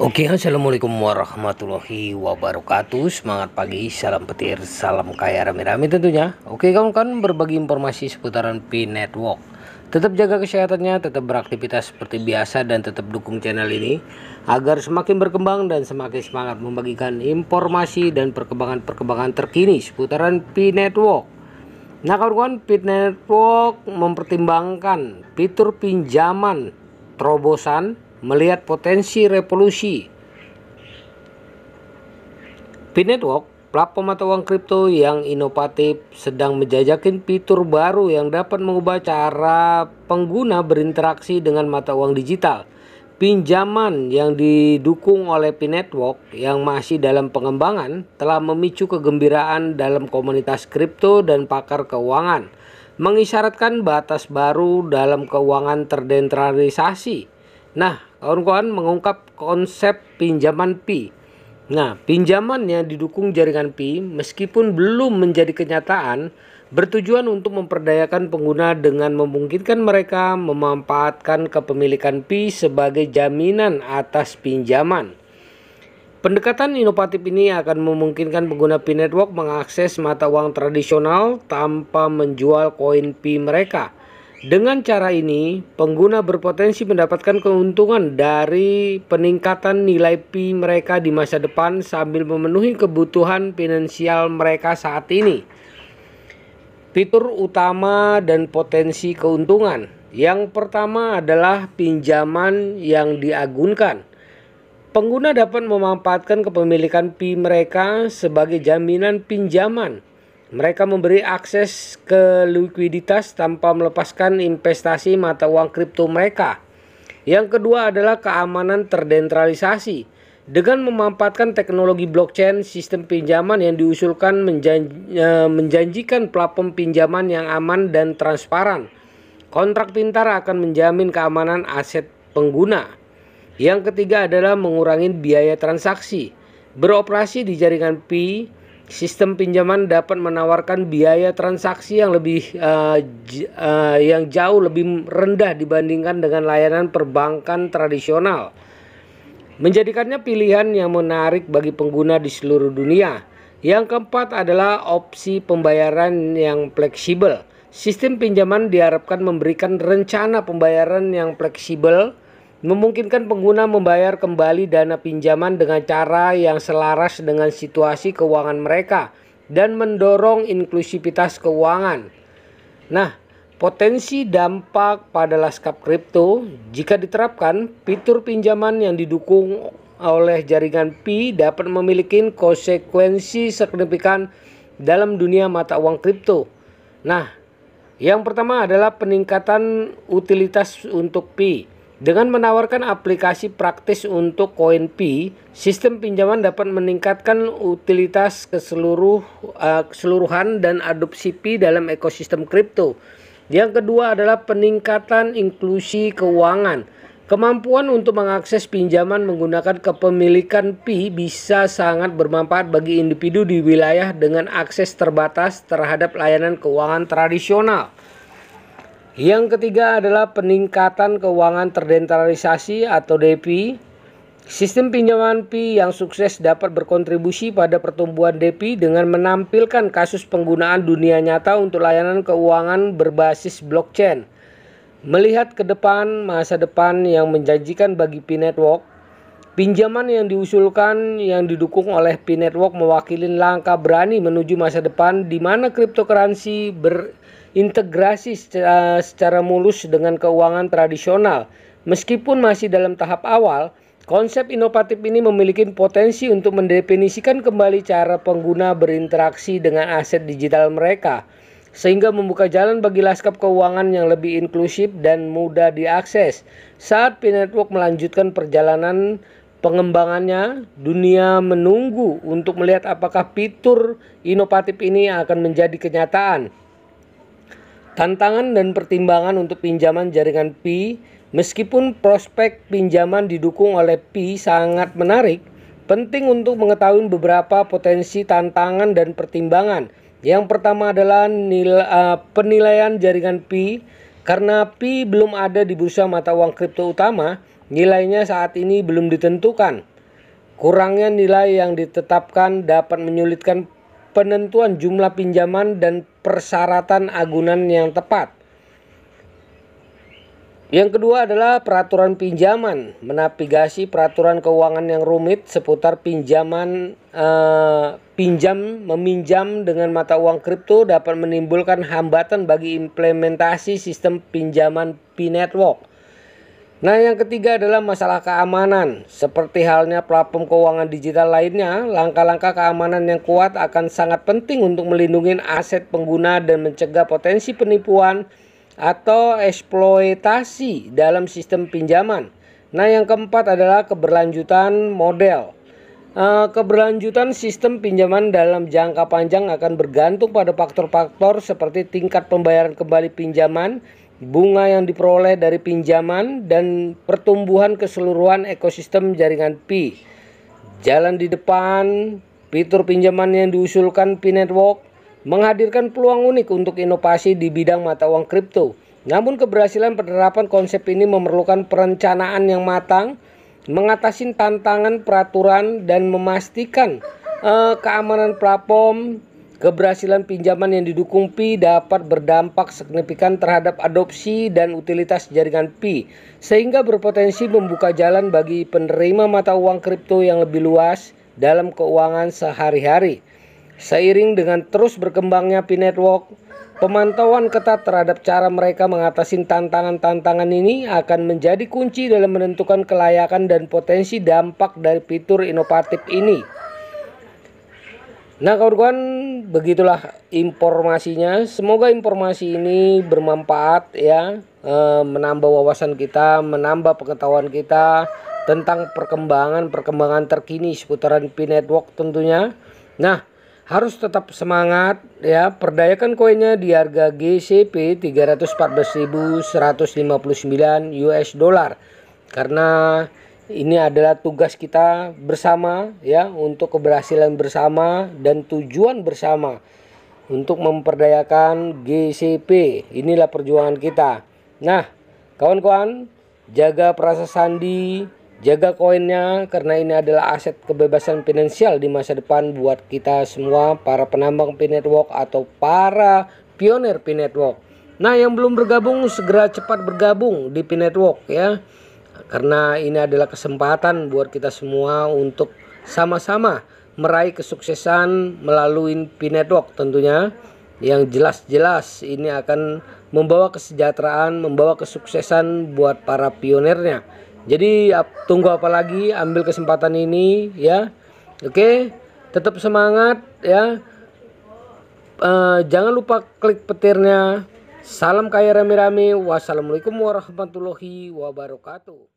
Oke, assalamualaikum warahmatullahi wabarakatuh. Semangat pagi, salam petir, salam kaya rame-rame tentunya. Oke, kawan-kawan, berbagi informasi seputaran Pi Network. Tetap jaga kesehatannya, tetap beraktivitas seperti biasa, dan tetap dukung channel ini agar semakin berkembang dan semakin semangat membagikan informasi dan perkembangan terkini seputaran Pi Network. Nah, kawan-kawan, Pi Network mempertimbangkan fitur pinjaman terobosan melihat potensi revolusi. Pi Network, platform mata uang kripto yang inovatif, sedang menjajakan fitur baru yang dapat mengubah cara pengguna berinteraksi dengan mata uang digital. Pinjaman yang didukung oleh Pi Network yang masih dalam pengembangan telah memicu kegembiraan dalam komunitas kripto dan pakar keuangan, mengisyaratkan batas baru dalam keuangan terdesentralisasi. Nah, kawan-kawan, mengungkap konsep pinjaman Pi. Nah, pinjaman yang didukung jaringan Pi meskipun belum menjadi kenyataan, bertujuan untuk memperdayakan pengguna dengan memungkinkan mereka memanfaatkan kepemilikan Pi sebagai jaminan atas pinjaman. Pendekatan inovatif ini akan memungkinkan pengguna Pi Network mengakses mata uang tradisional tanpa menjual koin Pi mereka. Dengan cara ini, pengguna berpotensi mendapatkan keuntungan dari peningkatan nilai Pi mereka di masa depan sambil memenuhi kebutuhan finansial mereka saat ini. Fitur utama dan potensi keuntungan. Yang pertama adalah pinjaman yang diagunkan. Pengguna dapat memanfaatkan kepemilikan Pi mereka sebagai jaminan pinjaman. Mereka memberi akses ke likuiditas tanpa melepaskan investasi mata uang kripto mereka. Yang kedua adalah keamanan terdesentralisasi. Dengan memanfaatkan teknologi blockchain, sistem pinjaman yang diusulkan menjanjikan platform pinjaman yang aman dan transparan. Kontrak pintar akan menjamin keamanan aset pengguna. Yang ketiga adalah mengurangi biaya transaksi. Beroperasi di jaringan Pi, sistem pinjaman dapat menawarkan biaya transaksi yang jauh lebih rendah dibandingkan dengan layanan perbankan tradisional, menjadikannya pilihan yang menarik bagi pengguna di seluruh dunia. Yang keempat adalah opsi pembayaran yang fleksibel. Sistem pinjaman diharapkan memberikan rencana pembayaran yang fleksibel, memungkinkan pengguna membayar kembali dana pinjaman dengan cara yang selaras dengan situasi keuangan mereka dan mendorong inklusivitas keuangan. Nah, potensi dampak pada lanskap kripto jika diterapkan, fitur pinjaman yang didukung oleh jaringan Pi dapat memiliki konsekuensi signifikan dalam dunia mata uang kripto. Nah, yang pertama adalah peningkatan utilitas untuk Pi. Dengan menawarkan aplikasi praktis untuk koin Pi, sistem pinjaman dapat meningkatkan utilitas keseluruhan dan adopsi Pi dalam ekosistem kripto. Yang kedua adalah peningkatan inklusi keuangan. Kemampuan untuk mengakses pinjaman menggunakan kepemilikan Pi bisa sangat bermanfaat bagi individu di wilayah dengan akses terbatas terhadap layanan keuangan tradisional. Yang ketiga adalah peningkatan keuangan terdesentralisasi atau DeFi. Sistem pinjaman Pi yang sukses dapat berkontribusi pada pertumbuhan DeFi dengan menampilkan kasus penggunaan dunia nyata untuk layanan keuangan berbasis blockchain. Melihat ke depan, masa depan yang menjanjikan bagi Pi Network, pinjaman yang diusulkan yang didukung oleh Pi Network mewakili langkah berani menuju masa depan di mana cryptocurrency berintegrasi secara mulus dengan keuangan tradisional. Meskipun masih dalam tahap awal, konsep inovatif ini memiliki potensi untuk mendefinisikan kembali cara pengguna berinteraksi dengan aset digital mereka, sehingga membuka jalan bagi lanskap keuangan yang lebih inklusif dan mudah diakses. Saat Pi Network melanjutkan perjalanan pengembangannya, dunia menunggu untuk melihat apakah fitur inovatif ini akan menjadi kenyataan. Tantangan dan pertimbangan untuk pinjaman jaringan Pi. Meskipun prospek pinjaman didukung oleh Pi sangat menarik, penting untuk mengetahui beberapa potensi tantangan dan pertimbangan. Yang pertama adalah penilaian jaringan Pi. Karena Pi belum ada di bursa mata uang kripto utama, nilainya saat ini belum ditentukan. Kurangnya nilai yang ditetapkan dapat menyulitkan penentuan jumlah pinjaman dan persyaratan agunan yang tepat. Yang kedua adalah peraturan pinjaman. Menavigasi peraturan keuangan yang rumit seputar meminjam dengan mata uang kripto dapat menimbulkan hambatan bagi implementasi sistem pinjaman P-Network. Nah, yang ketiga adalah masalah keamanan. Seperti halnya platform keuangan digital lainnya, langkah-langkah keamanan yang kuat akan sangat penting untuk melindungi aset pengguna dan mencegah potensi penipuan atau eksploitasi dalam sistem pinjaman. Nah, yang keempat adalah keberlanjutan model. Keberlanjutan sistem pinjaman dalam jangka panjang akan bergantung pada faktor-faktor seperti tingkat pembayaran kembali pinjaman, bunga yang diperoleh dari pinjaman, dan pertumbuhan keseluruhan ekosistem jaringan Pi. Jalan di depan fitur pinjaman yang diusulkan P-Network menghadirkan peluang unik untuk inovasi di bidang mata uang kripto. Namun keberhasilan penerapan konsep ini memerlukan perencanaan yang matang, mengatasi tantangan peraturan, dan memastikan keamanan platform. Keberhasilan pinjaman yang didukung Pi dapat berdampak signifikan terhadap adopsi dan utilitas jaringan Pi, sehingga berpotensi membuka jalan bagi penerima mata uang kripto yang lebih luas dalam keuangan sehari-hari. Seiring dengan terus berkembangnya P-Network, pemantauan ketat terhadap cara mereka mengatasi tantangan-tantangan ini akan menjadi kunci dalam menentukan kelayakan dan potensi dampak dari fitur inovatif ini. Nah, kawan-kawan, begitulah informasinya. Semoga informasi ini bermanfaat ya, menambah wawasan kita, menambah pengetahuan kita tentang perkembangan terkini seputaran P-Network tentunya. Nah, harus tetap semangat ya, perdayakan koinnya di harga GCP 314.159 US dollar, karena ini adalah tugas kita bersama ya, untuk keberhasilan bersama dan tujuan bersama untuk memperdayakan GCP. Inilah perjuangan kita. Nah, kawan-kawan, jaga perasa sandi, jaga koinnya, karena ini adalah aset kebebasan finansial di masa depan buat kita semua, para penambang P-Network atau para pionir P-Network. Nah, yang belum bergabung segera cepat bergabung di P-Network ya, karena ini adalah kesempatan buat kita semua untuk sama-sama meraih kesuksesan melalui P-Network tentunya, yang jelas-jelas ini akan membawa kesejahteraan, membawa kesuksesan buat para pionirnya. Jadi tunggu apa lagi, ambil kesempatan ini ya. Oke, tetap semangat ya. Jangan lupa klik petirnya. Salam kaya rame-rame. Wassalamualaikum warahmatullahi wabarakatuh.